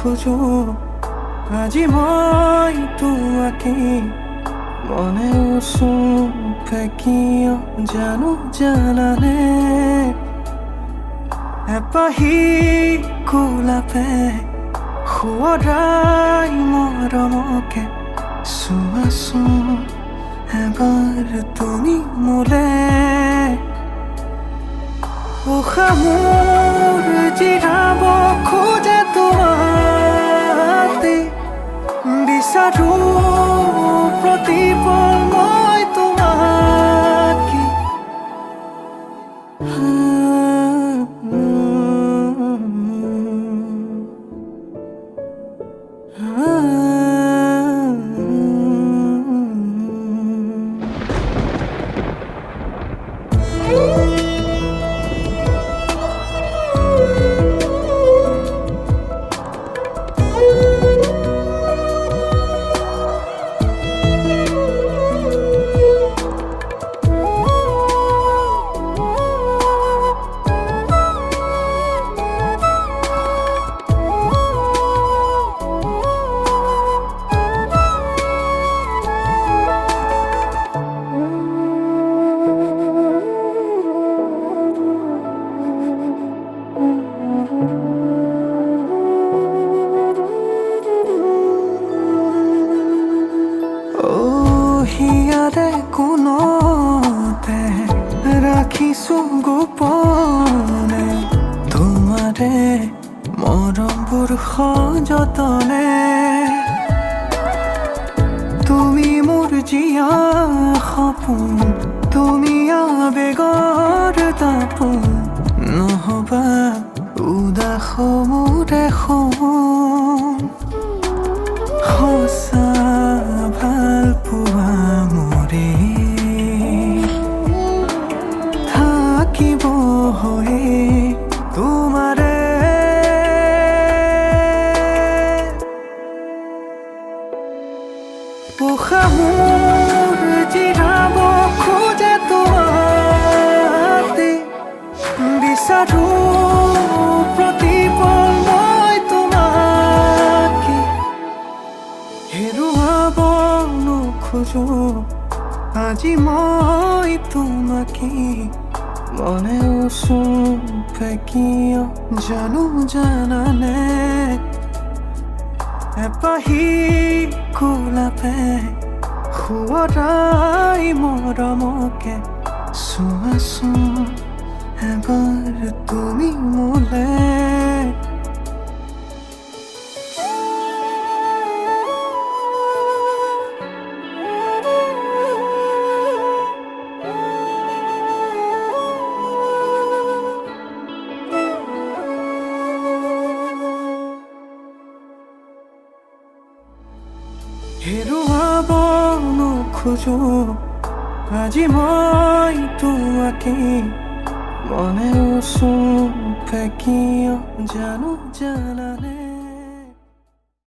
নোখোজো আজি মই তোমাকে মনে উচুকে কিয় জানো জানানে এপাহি গোলাপে শুৱৰাই মৰমকে চোৱাচোন এবাৰ তুমি মোলে উশাহ মোৰ জিৰাব খোজে তোমাতে বিচাৰো প্ৰতিপল মই তোমাকে হিয়াৰে কোনতে ৰাখিছো গোপনে তোমাৰে মৰমবোৰ সযতনে তুমি মোৰ জীয়া সপোন তুমি আবেগৰ দাপোন নহবা উদাস মোৰ এখন সঁচা ভাল পোৱা মোৰে থাকিব হৈয়ে তোমাৰে উশাহ মোৰ জিৰাব খোজে তোমাতে বিচাৰো প্ৰতিপল মই তোমাকে হেৰুৱাব নোখোজো আজি মই তোমাকে মনে উচুকে কিয় জানো জানানে এপাহি গোলাপে শুৱৰাই মৰমকে চোৱাচোন এবাৰ তুমি মোলে হেৰুৱাব নোখোজো আজি মই তোমাকে মনে উচুকে কিয় জানো জানানে